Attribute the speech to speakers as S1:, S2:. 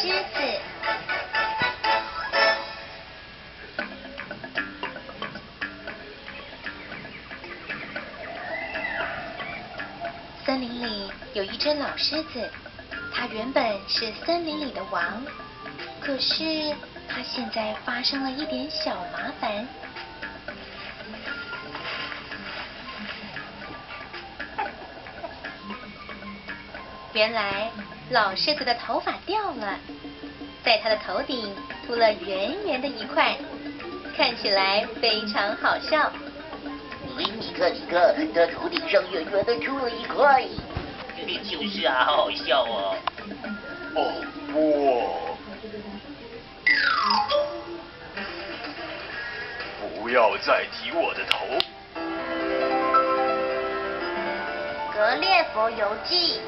S1: 狮子。森林里有一只老狮子，它原本是森林里的王，可是它现在发生了一点小麻烦。原来老狮子的头发掉了，在它的头顶秃了圆圆的一块，看起来非常好笑。
S2: 你看，它头顶上圆圆的出了一块，就是啊，好好笑哦。
S3: 哦不！不要再提我的头。
S1: 《格列佛游记》